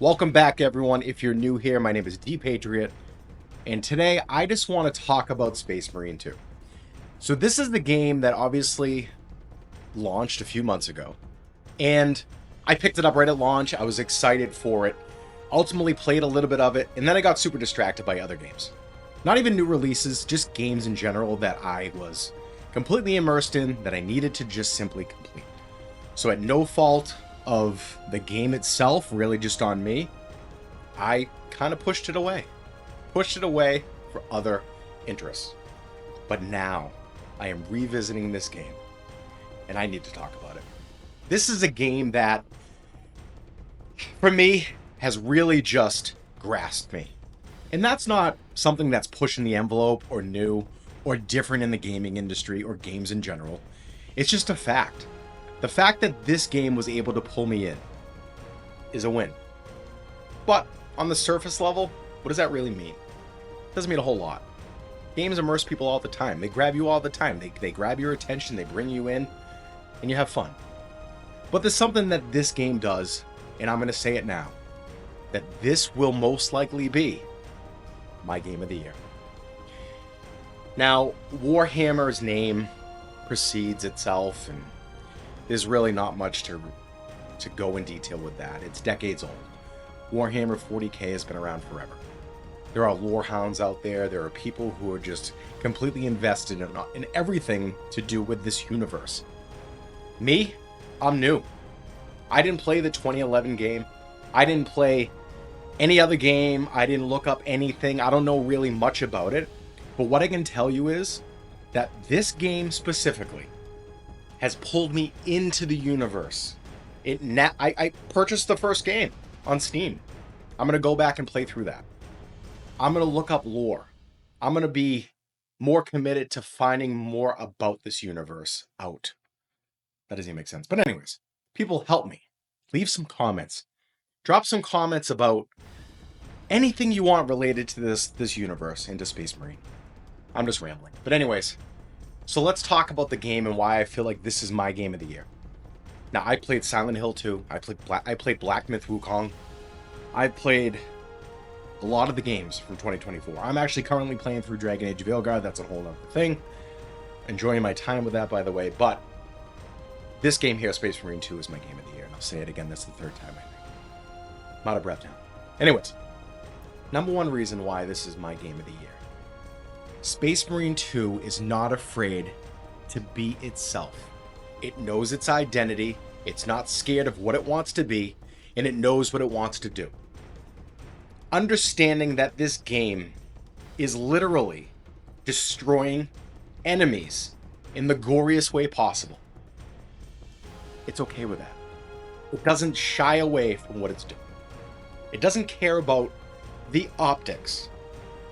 Welcome back, everyone. If you're new here, my name is D Patriot, and today I just want to talk about Space Marine 2. So this is the game that obviously launched a few months ago, and I picked it up right at launch. I was excited for it, ultimately played a little bit of it, and then I got super distracted by other games. Not even new releases, just games in general that I was completely immersed in, that I needed to just simply complete. So at no fault of the game itself, really just on me, I kind of pushed it away for other interests. But now I am revisiting this game and I need to talk about it. This is a game that, for me, has really just grasped me. And that's not something that's pushing the envelope or new or different in the gaming industry or games in general. It's just a fact. The fact that this game was able to pull me in is a win. But on the surface level, what does that really mean? It doesn't mean a whole lot. Games immerse people all the time. They grab you all the time. They grab your attention, they bring you in, and you have fun. But there's something that this game does, and I'm going to say it now, that this will most likely be my game of the year. Now, Warhammer's name precedes itself, and there's really not much to go in detail with that. It's decades old. Warhammer 40k has been around forever. There are lore hounds out there. There are people who are just completely invested in everything to do with this universe. Me, I'm new. I didn't play the 2011 game. I didn't play any other game. I didn't look up anything. I don't know really much about it. But what I can tell you is that this game specifically has pulled me into the universe. I purchased the first game on Steam. I'm going to go back and play through that. I'm going to look up lore. I'm going to be more committed to finding more about this universe out. That doesn't even make sense. But anyways, people help me. Leave some comments. Drop some comments about anything you want related to this universe into Space Marine. I'm just rambling. But anyways, so let's talk about the game and why I feel like this is my game of the year. Now, I played Silent Hill 2. I played Black Myth Wukong. I played a lot of the games from 2024. I'm actually currently playing through Dragon Age of Veilguard. That's a whole other thing. Enjoying my time with that, by the way. But this game here, Space Marine 2, is my game of the year. And I'll say it again. That's the third time, I think. I'm out of breath now. Anyways, number one reason why this is my game of the year. Space Marine 2 is not afraid to be itself. It knows its identity, it's not scared of what it wants to be, and it knows what it wants to do. Understanding that this game is literally destroying enemies in the goriest way possible, it's okay with that. It doesn't shy away from what it's doing. It doesn't care about the optics.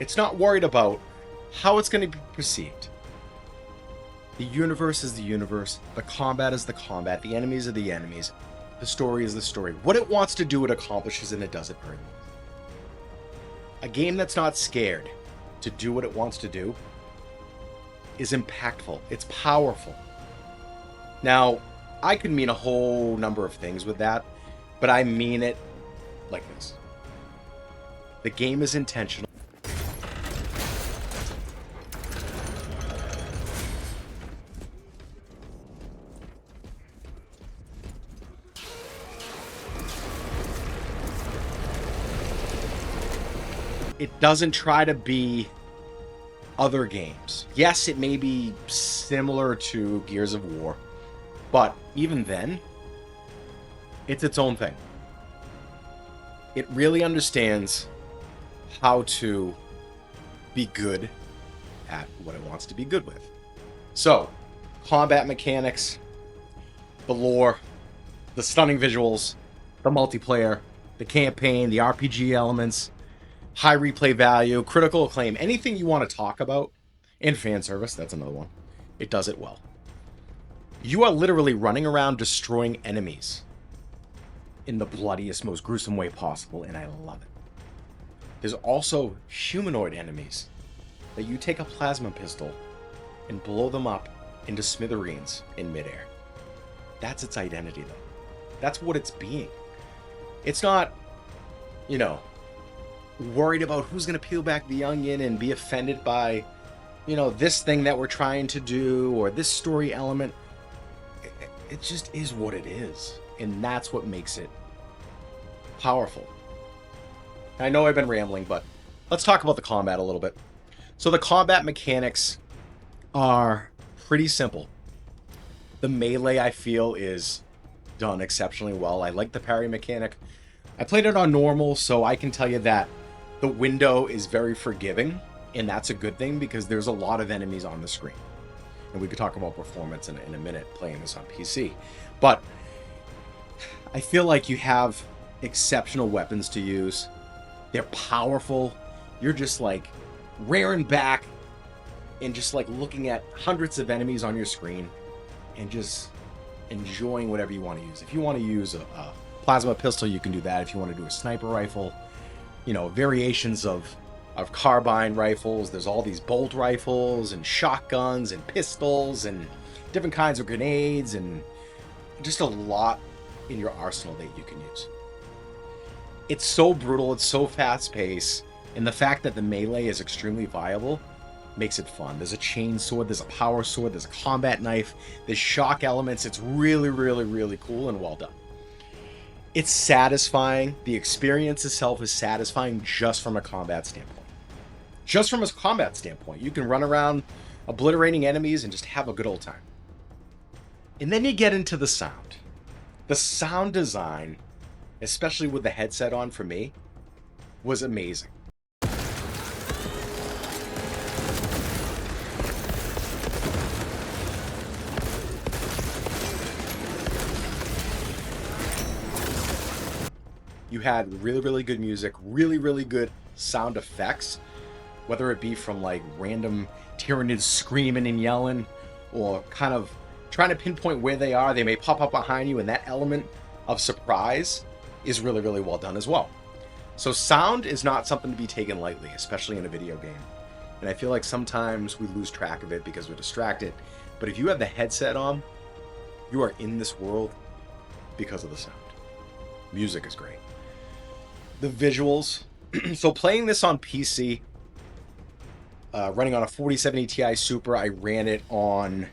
It's not worried about how it's going to be perceived. The universe is the universe, the combat is the combat, the enemies are the enemies, the story is the story. What it wants to do, it accomplishes, and it does it very well. A game that's not scared to do what it wants to do is impactful. It's powerful. Now, I could mean a whole number of things with that, but I mean it like this. The game is intentional. It doesn't try to be other games. Yes, it may be similar to Gears of War, but even then, it's its own thing. It really understands how to be good at what it wants to be good with. So, combat mechanics, the lore, the stunning visuals, the multiplayer, the campaign, the RPG elements, high replay value, critical acclaim, anything you want to talk about, and fan service, that's another one. It does it well. You are literally running around destroying enemies in the bloodiest, most gruesome way possible, and I love it. There's also humanoid enemies that you take a plasma pistol and blow them up into smithereens in midair. That's its identity, though. That's what it's being. It's not you know, worried about who's going to peel back the onion and be offended by, you know, this thing that we're trying to do or this story element. It just is what it is. And that's what makes it powerful. I know I've been rambling, but let's talk about the combat a little bit. So the combat mechanics are pretty simple. The melee, I feel, is done exceptionally well. I like the parry mechanic. I played it on normal, so I can tell you that the window is very forgiving, and that's a good thing because there's a lot of enemies on the screen. And we could talk about performance in a minute playing this on PC. But I feel like you have exceptional weapons to use. They're powerful. You're just like rearing back and just like looking at hundreds of enemies on your screen and just enjoying whatever you want to use. If you want to use a plasma pistol, you can do that. If you want to do a sniper rifle, you know, variations of carbine rifles. There's all these bolt rifles and shotguns and pistols and different kinds of grenades and just a lot in your arsenal that you can use. It's so brutal, it's so fast-paced, and the fact that the melee is extremely viable makes it fun. There's a chain sword, there's a power sword, there's a combat knife, there's shock elements. It's really, really, really cool and well done. It's satisfying. The experience itself is satisfying just from a combat standpoint. Just from a combat standpoint. You can run around obliterating enemies and just have a good old time. And then you get into the sound. The sound design, especially with the headset on for me, was amazing. You had really, really good music, really, really good sound effects, whether it be from like random Tyranids screaming and yelling or kind of trying to pinpoint where they are. They may pop up behind you, and that element of surprise is really, really well done as well. So sound is not something to be taken lightly, especially in a video game. And I feel like sometimes we lose track of it because we're distracted. But if you have the headset on, you are in this world because of the sound. Music is great. The visuals. So playing this on PC, running on a 4070 Ti Super, I ran it on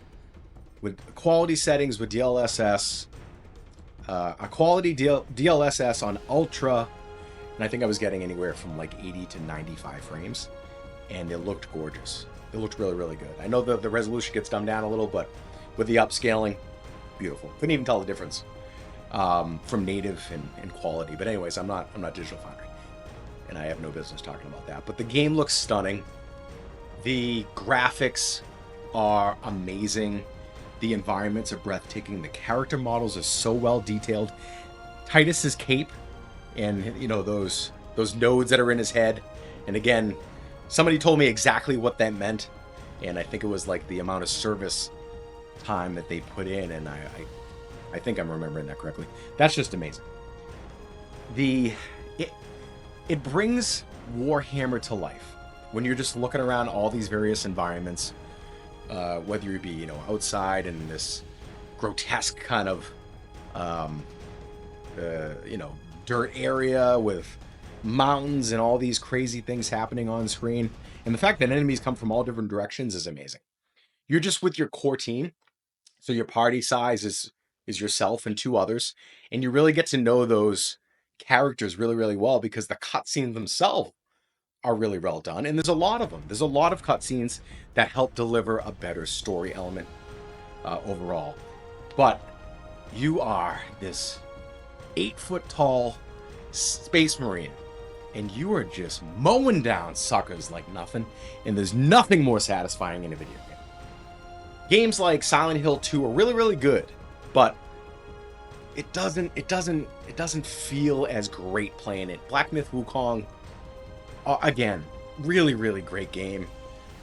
with quality settings with DLSS, a quality DLSS on Ultra, and I think I was getting anywhere from like 80 to 95 frames, and it looked gorgeous. It looked really, really good. I know the resolution gets dumbed down a little, but with the upscaling, beautiful. Couldn't even tell the difference from native and quality. But anyways, I'm not Digital Foundry, and I have no business talking about that. But the game looks stunning. The graphics are amazing. The environments are breathtaking. The character models are so well detailed. Titus's cape and, you know, those nodes that are in his head. And again, somebody told me exactly what that meant, and I think it was like the amount of service time that they put in, and I think I'm remembering that correctly. That's just amazing. It brings Warhammer to life when you're just looking around all these various environments, whether you be, you know, outside in this grotesque kind of you know, dirt area with mountains and all these crazy things happening on screen, and the fact that enemies come from all different directions is amazing. You're just with your core team, so your party size is yourself and two others, and you really get to know those characters really, really well because the cutscenes themselves are really well done, and there's a lot of them. There's a lot of cutscenes that help deliver a better story element overall. But you are this 8-foot-tall space marine, and you are just mowing down suckers like nothing, and there's nothing more satisfying in a video game. Games like Silent Hill 2 are really, really good, but it doesn't feel as great playing it. Black Myth Wukong, again, really, really great game,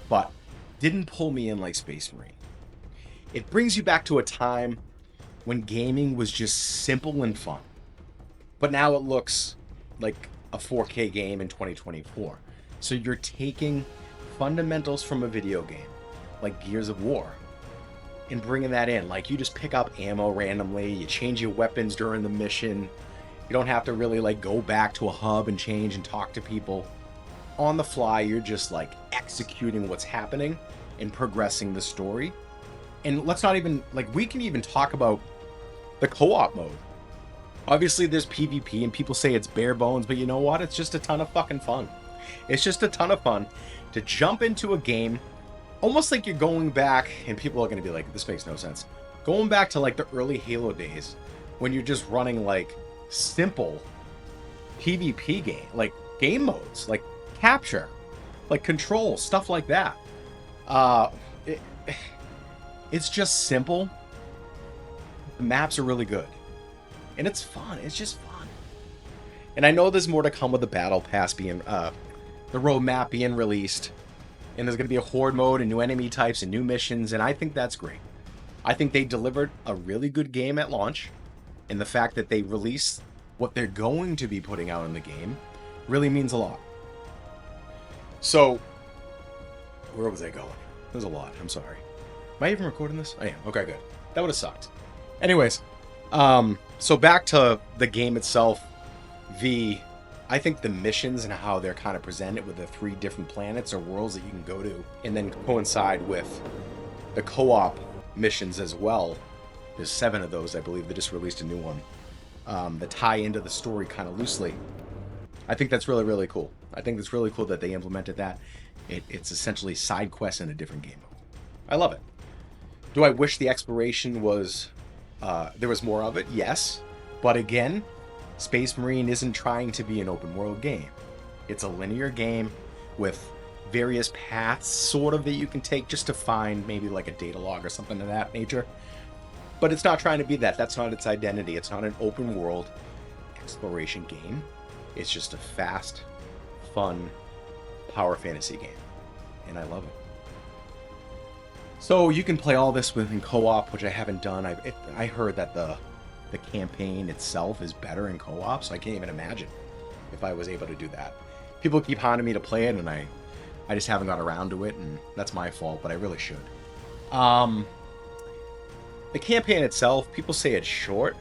but didn't pull me in like Space Marine. It brings you back to a time when gaming was just simple and fun, but now it looks like a 4K game in 2024. So you're taking fundamentals from a video game, like Gears of War, and bringing that in. Like, you just pick up ammo randomly, you change your weapons during the mission, You don't have to really like go back to a hub and change and talk to people. On the fly, you're just like executing what's happening and progressing the story. And let's not even, like, we can even talk about the co-op mode. Obviously, there's PvP, and people say it's bare bones, but you know what? It's just a ton of fucking fun. It's just a ton of fun to jump into a game, almost like you're going back, and people are going to be like, this makes no sense. Going back to, like, the early Halo days, when you're just running, like, simple PvP game, like, game modes, like, capture, like, control, stuff like that. It's just simple. The maps are really good. And it's fun. It's just fun. And I know there's more to come with the Battle Pass being, the roadmap being released. And there's going to be a Horde mode and new enemy types and new missions. And I think that's great. I think they delivered a really good game at launch. And the fact that they released what they're going to be putting out in the game really means a lot. So, where was I going? There's a lot. I'm sorry. Am I even recording this? I am. Okay, good. That would have sucked. Anyways, so back to the game itself. I think the missions and how they're kind of presented with the 3 different planets or worlds that you can go to, and then coincide with the co-op missions as well. There's 7 of those, I believe. They just released a new one. That tie into the story kind of loosely. I think that's really, really cool. I think it's really cool that they implemented that. It's essentially side quests in a different game mode. I love it. Do I wish the exploration was, there was more of it? Yes. But again, Space Marine isn't trying to be an open world game. It's a linear game with various paths, sort of, that you can take just to find maybe like a data log or something of that nature. But it's not trying to be that. That's not its identity. It's not an open world exploration game. It's just a fast, fun, power fantasy game. And I love it. So you can play all this in co-op, which I haven't done. I heard that the campaign itself is better in co-op, so I can't even imagine if I was able to do that. People keep hounding me to play it, and I just haven't got around to it, and that's my fault, but I really should. The campaign itself, people say it's short.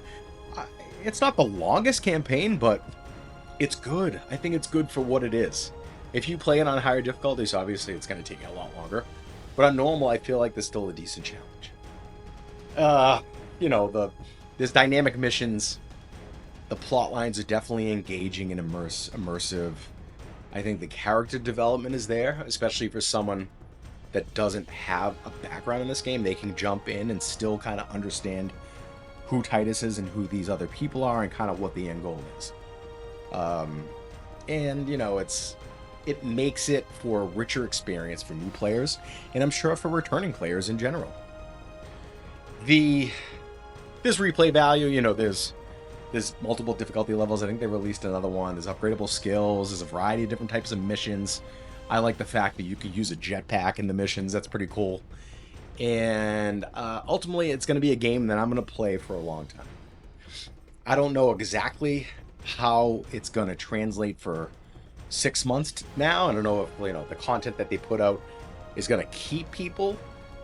It's not the longest campaign, but it's good. I think it's good for what it is. If you play it on higher difficulties, obviously it's going to take you a lot longer. But on normal, I feel like there's still a decent challenge. There's dynamic missions. The plot lines are definitely engaging and immersive. I think the character development is there, especially for someone that doesn't have a background in this game. They can jump in and still kind of understand who Titus is and who these other people are and kind of what the end goal is. It makes it for a richer experience for new players, and I'm sure for returning players in general. There's replay value, there's multiple difficulty levels. I think they released another one. There's upgradable skills. There's a variety of different types of missions. I like the fact that you could use a jetpack in the missions. That's pretty cool. And ultimately, it's going to be a game that I'm going to play for a long time. I don't know exactly how it's going to translate for 6 months now. I don't know if the content that they put out is going to keep people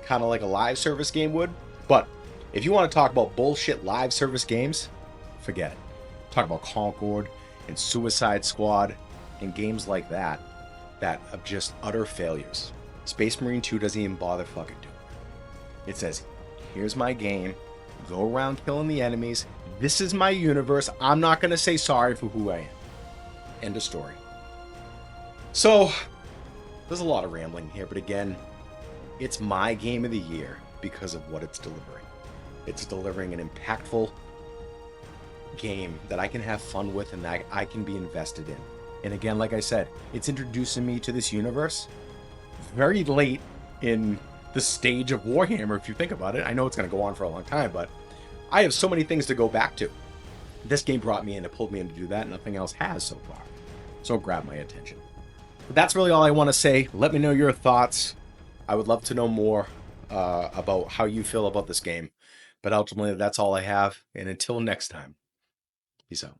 kind of like a live service game would. But if you want to talk about bullshit live service games, forget it. Talk about Concord and Suicide Squad and games like that are just utter failures. Space Marine 2 doesn't even bother fucking doing it. It says, here's my game, go around killing the enemies, this is my universe, I'm not going to say sorry for who I am. End of story. So, there's a lot of rambling here, but again, it's my game of the year because of what it's delivering. It's delivering an impactful game that I can have fun with and that I can be invested in. And again, like I said, it's introducing me to this universe very late in the stage of Warhammer, if you think about it. I know it's going to go on for a long time, but I have so many things to go back to. This game brought me in, it pulled me in to do that, and nothing else has so far. So it grabbed my attention. But that's really all I want to say. Let me know your thoughts. I would love to know more about how you feel about this game. But ultimately, that's all I have. And until next time, peace out.